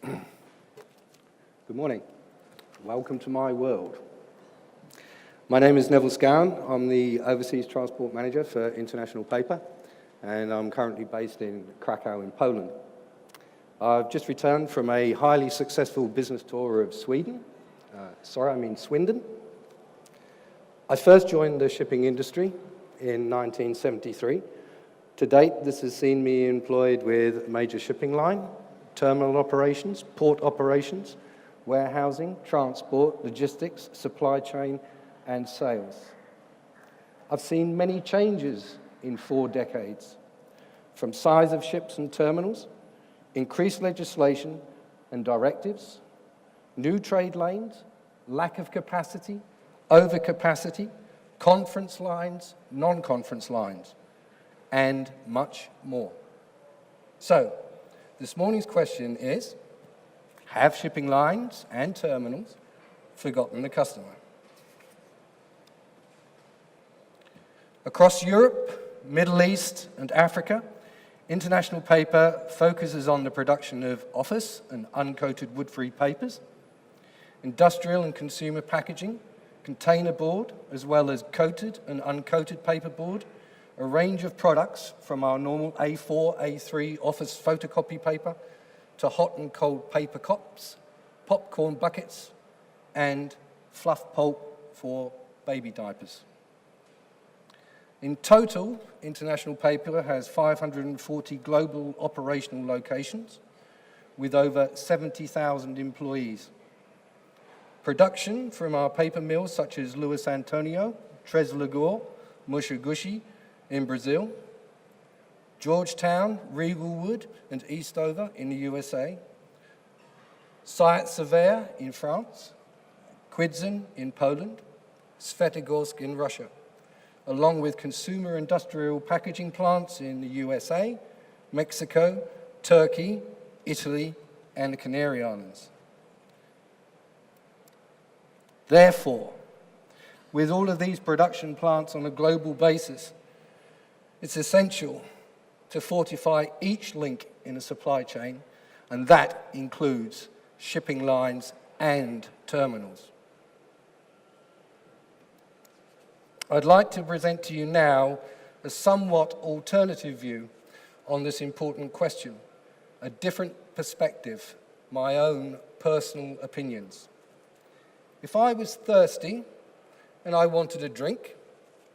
Good morning. Welcome to my world. My name is Neville Scowen. I'm the Overseas Transport Manager for International Paper, and I'm currently based in Krakow in Poland. I've just returned from a highly successful business tour of Swindon. I first joined the shipping industry in 1973. To date, this has seen me employed with major shipping line, terminal operations, port operations, warehousing, transport, logistics, supply chain, and sales. I've seen many changes in 4 decades, from size of ships and terminals, increased legislation and directives, new trade lanes, lack of capacity, overcapacity, conference lines, non-conference lines, and much more. So, this morning's question is, have shipping lines and terminals forgotten the customer? Across Europe, Middle East, and Africa, International Paper focuses on the production of office and uncoated wood-free papers, industrial and consumer packaging, container board, as well as coated and uncoated paperboard, a range of products from our normal A4, A3 office photocopy paper to hot and cold paper cups, popcorn buckets, and fluff pulp for baby diapers. In total, International Paper has 540 global operational locations with over 70,000 employees. Production from our paper mills such as Luiz Antônio, Três Lagoas, Mushagushi in Brazil, Georgetown, Regalwood, and Eastover in the USA, Sayat in France, Kwidzyn in Poland, Svetogorsk in Russia, along with consumer industrial packaging plants in the USA, Mexico, Turkey, Italy, and the Canary Islands. Therefore, with all of these production plants on a global basis, it's essential to fortify each link in a supply chain, and that includes shipping lines and terminals. I'd like to present to you now a somewhat alternative view on this important question, a different perspective, my own personal opinions. If I was thirsty and I wanted a drink,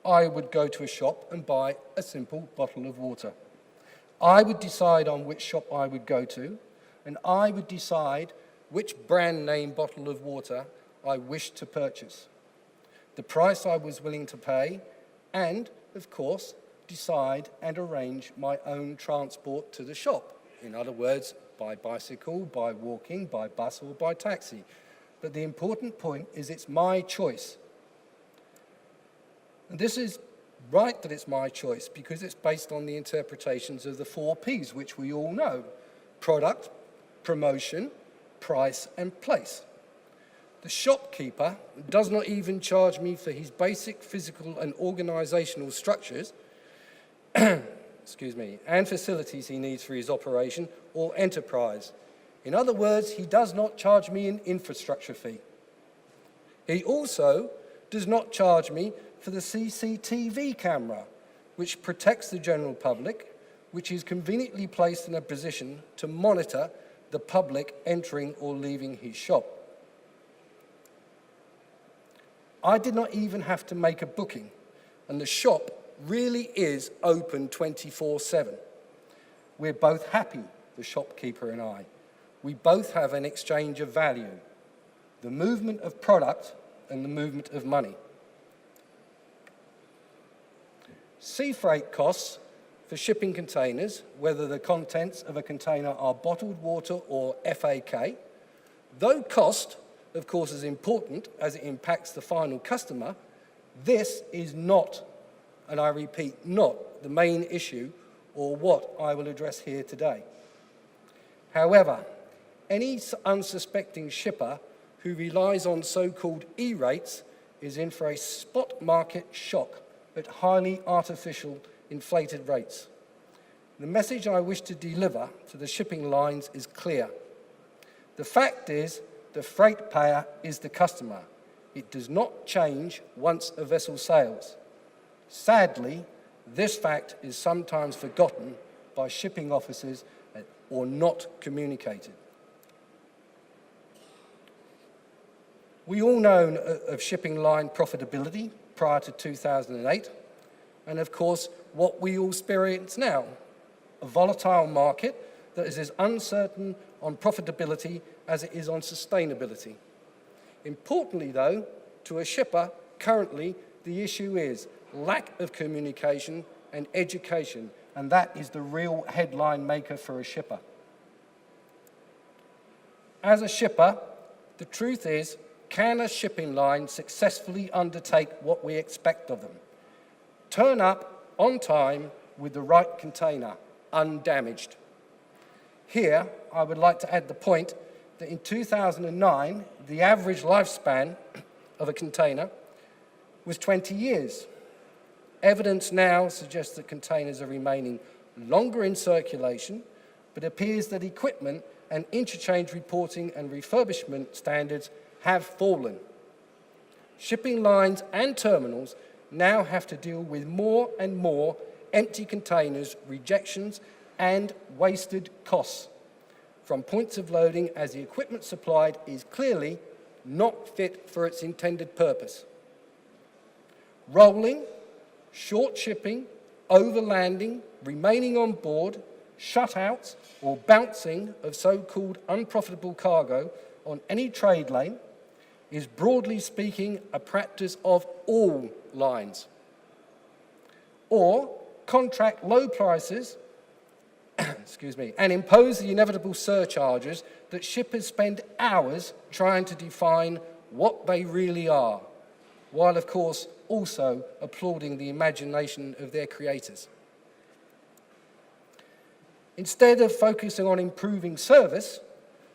I would go to a shop and buy a simple bottle of water. I would decide on which shop I would go to, and I would decide which brand name bottle of water I wished to purchase, the price I was willing to pay, and, of course, decide and arrange my own transport to the shop. In other words, by bicycle, by walking, by bus, or by taxi. But the important point is it's my choice. And this is right that it's my choice because it's based on the interpretations of the 4 Ps, which we all know: product, promotion, price, and place. The shopkeeper does not even charge me for his basic physical and organizational structures and facilities he needs for his operation or enterprise. In other words, he does not charge me an infrastructure fee. He also does not charge me for the CCTV camera, which protects the general public, which is conveniently placed in a position to monitor the public entering or leaving his shop. I did not even have to make a booking, and the shop really is open 24/7. We're both happy, the shopkeeper and I. We both have an exchange of value, the movement of product and the movement of money. Sea freight costs for shipping containers, whether the contents of a container are bottled water or FAK, though cost, of course, is important as it impacts the final customer, this is not, and I repeat, not the main issue or what I will address here today. However, any unsuspecting shipper who relies on so-called E-rates is in for a spot market shock at highly artificial, inflated rates. The message I wish to deliver to the shipping lines is clear. The fact is, the freight payer is the customer. It does not change once a vessel sails. Sadly, this fact is sometimes forgotten by shipping officers or not communicated. We all know of shipping line profitability prior to 2008, and of course, what we all experience now, a volatile market that is as uncertain on profitability as it is on sustainability. Importantly, though, to a shipper, currently, the issue is lack of communication and education, and that is the real headline maker for a shipper. As a shipper, the truth is, can a shipping line successfully undertake what we expect of them? Turn up on time with the right container, undamaged. Here, I would like to add the point that in 2009, the average lifespan of a container was 20 years. Evidence now suggests that containers are remaining longer in circulation, but it appears that equipment and interchange reporting and refurbishment standards have fallen. Shipping lines and terminals now have to deal with more and more empty containers, rejections, and wasted costs from points of loading, as the equipment supplied is clearly not fit for its intended purpose. Rolling, short shipping, overlanding, remaining on board, shutouts, or bouncing of so-called unprofitable cargo on any trade lane is, broadly speaking, a practice of all lines. Or contract low prices and impose the inevitable surcharges that shippers spend hours trying to define what they really are, while, of course, also applauding the imagination of their creators. Instead of focusing on improving service,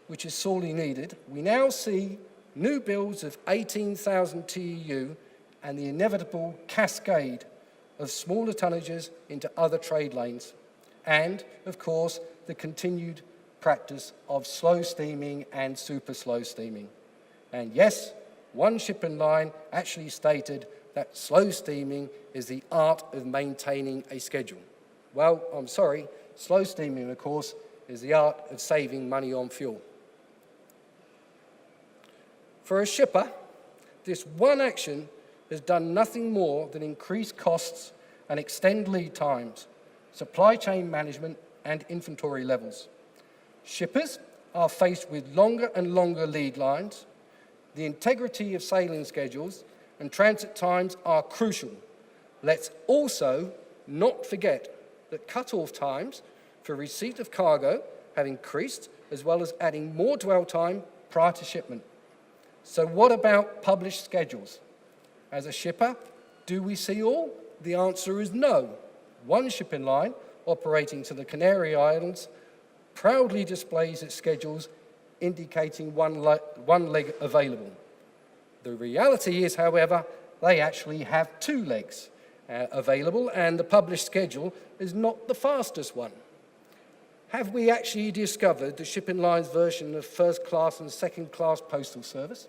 which is sorely needed, we now see new builds of 18,000 TEU and the inevitable cascade of smaller tonnages into other trade lanes, and, of course, the continued practice of slow steaming and super slow steaming. And yes, one shipping line actually stated that slow steaming is the art of maintaining a schedule. Well, I'm sorry, slow steaming, of course, is the art of saving money on fuel. For a shipper, this one action has done nothing more than increase costs and extend lead times, supply chain management, and inventory levels. Shippers are faced with longer and longer lead lines. The integrity of sailing schedules and transit times are crucial. Let's also not forget that cut-off times for receipt of cargo have increased, as well as adding more dwell time prior to shipment. So what about published schedules? As a shipper, do we see all? The answer is no. One shipping line operating to the Canary Islands proudly displays its schedules indicating one leg available. The reality is, however, they actually have two legs available, and the published schedule is not the fastest one. Have we actually discovered the shipping line's version of first-class and second-class postal service?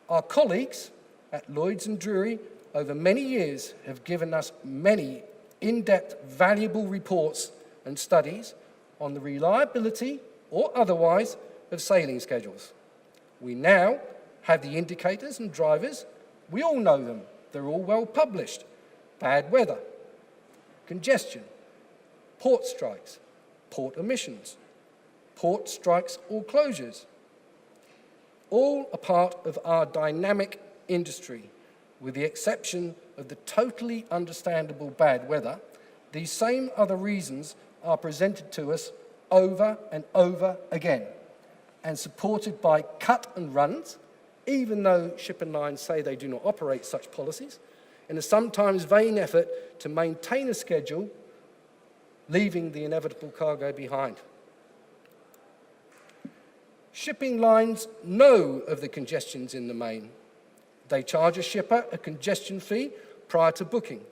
Our colleagues at Lloyd's and Drury over many years have given us many in-depth, valuable reports and studies on the reliability or otherwise of sailing schedules. We now have the indicators and drivers. We all know them. They're all well published. Bad weather, congestion, port strikes, port omissions, port strikes or closures. All a part of our dynamic industry. With the exception of the totally understandable bad weather, these same other reasons are presented to us over and over again, and supported by cut and runs, even though shipping lines say they do not operate such policies, in a sometimes vain effort to maintain a schedule, leaving the inevitable cargo behind. Shipping lines know of the congestions in the main. They charge a shipper a congestion fee prior to booking.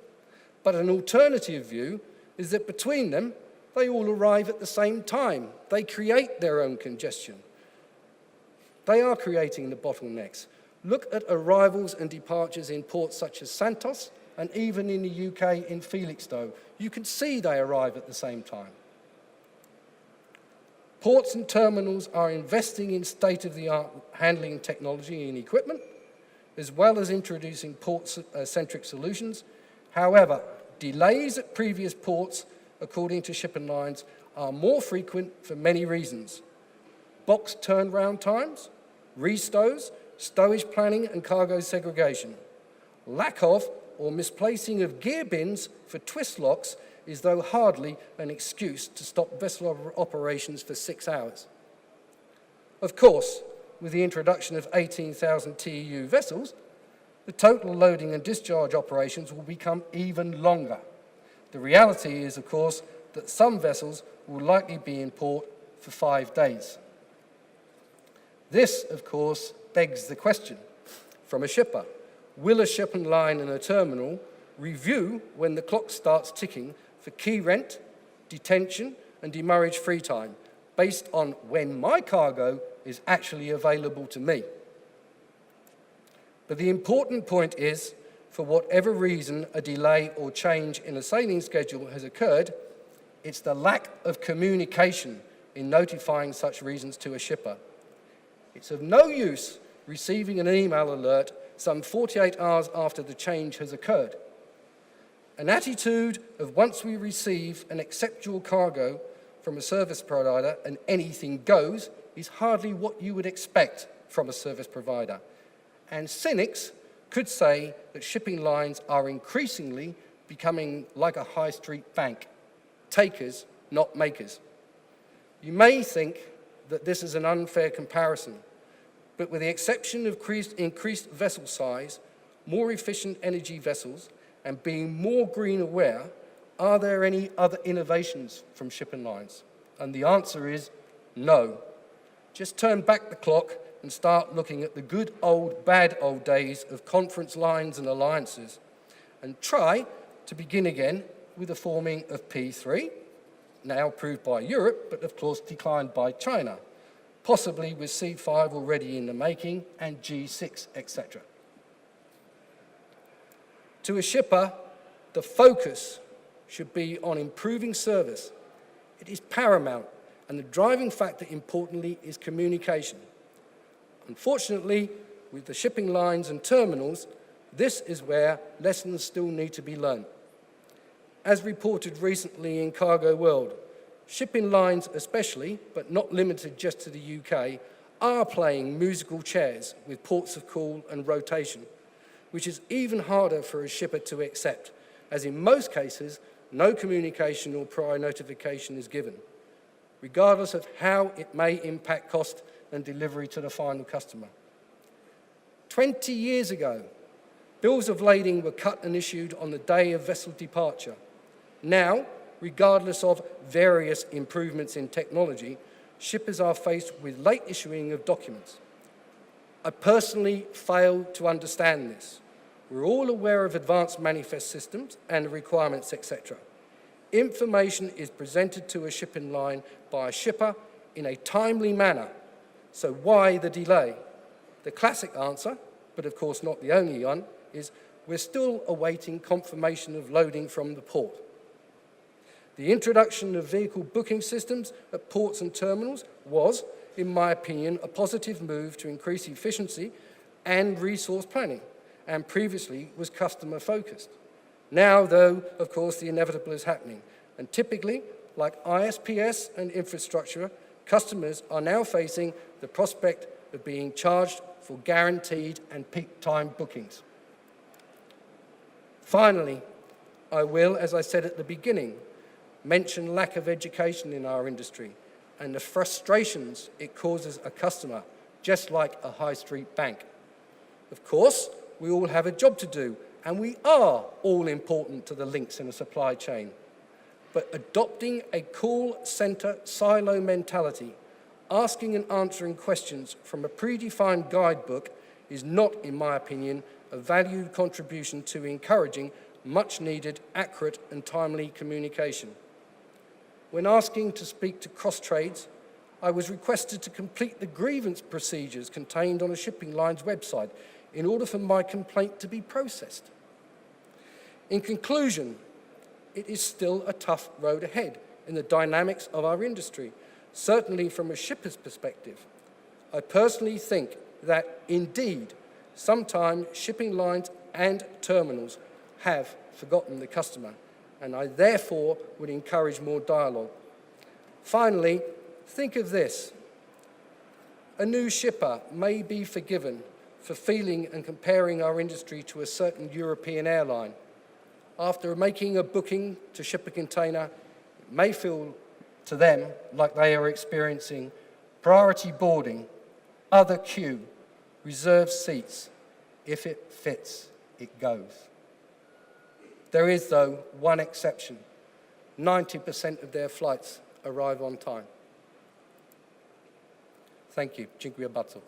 But an alternative view is that between them, they all arrive at the same time. They create their own congestion. They are creating the bottlenecks. Look at arrivals and departures in ports such as Santos, and even in the UK in Felixstowe. You can see they arrive at the same time. Ports and terminals are investing in state-of-the-art handling technology and equipment, as well as introducing port-centric solutions. However, delays at previous ports, according to shipping lines, are more frequent for many reasons. Box turnaround times, restows, stowage planning and cargo segregation. Lack of or misplacing of gear bins for twist locks is though hardly an excuse to stop vessel operations for 6 hours. Of course, with the introduction of 18,000 TEU vessels, the total loading and discharge operations will become even longer. The reality is, of course, that some vessels will likely be in port for 5 days. This, of course, begs the question from a shipper: will a shipping line and a terminal review when the clock starts ticking for key rent, detention, and demurrage free time based on when my cargo is actually available to me? But the important point is, for whatever reason a delay or change in a sailing schedule has occurred, it's the lack of communication in notifying such reasons to a shipper. It's of no use receiving an email alert some 48 hours after the change has occurred. An attitude of once we receive and accept your cargo from a service provider and anything goes is hardly what you would expect from a service provider. And cynics could say that shipping lines are increasingly becoming like a high street bank, takers, not makers. You may think that this is an unfair comparison, but with the exception of increased vessel size, more efficient energy vessels, and being more green aware, are there any other innovations from shipping lines? And the answer is no. Just turn back the clock and start looking at the good old, bad old days of conference lines and alliances, and try to begin again with the forming of P3, now approved by Europe, but of course declined by China, possibly with C5 already in the making, and G6, etc. To a shipper, the focus should be on improving service. It is paramount, and the driving factor, importantly, is communication. Unfortunately, with the shipping lines and terminals, this is where lessons still need to be learned. As reported recently in Cargo World, shipping lines especially, but not limited just to the UK, are playing musical chairs with ports of call and rotation, which is even harder for a shipper to accept, as in most cases, no communication or prior notification is given, regardless of how it may impact cost and delivery to the final customer. 20 years ago, bills of lading were cut and issued on the day of vessel departure. Now, regardless of various improvements in technology, shippers are faced with late issuing of documents. I personally fail to understand this. We're all aware of advanced manifest systems and requirements, etc. Information is presented to a shipping line by a shipper in a timely manner. So why the delay? The classic answer, but of course not the only one, is we're still awaiting confirmation of loading from the port. The introduction of vehicle booking systems at ports and terminals was, in my opinion, a positive move to increase efficiency and resource planning, and previously was customer-focused. Now, though, of course, the inevitable is happening, and typically, like ISPS and infrastructure, customers are now facing the prospect of being charged for guaranteed and peak time bookings. Finally, I will, as I said at the beginning, mention lack of education in our industry and the frustrations it causes a customer, just like a high street bank. Of course, we all have a job to do, and we are all important to the links in a supply chain. But adopting a call center silo mentality, asking and answering questions from a predefined guidebook is not, in my opinion, a valued contribution to encouraging much needed, accurate and timely communication. When asking to speak to cross trades, I was requested to complete the grievance procedures contained on a shipping line's website in order for my complaint to be processed. In conclusion, it is still a tough road ahead in the dynamics of our industry, certainly from a shipper's perspective. I personally think that, indeed, sometimes shipping lines and terminals have forgotten the customer, and I therefore would encourage more dialogue. Finally, think of this. A new shipper may be forgiven for feeling and comparing our industry to a certain European airline. After making a booking to ship a container, it may feel to them like they are experiencing priority boarding, other queue, reserved seats. If it fits, it goes. There is, though, one exception. 90% of their flights arrive on time. Thank you. Dziękuję bardzo.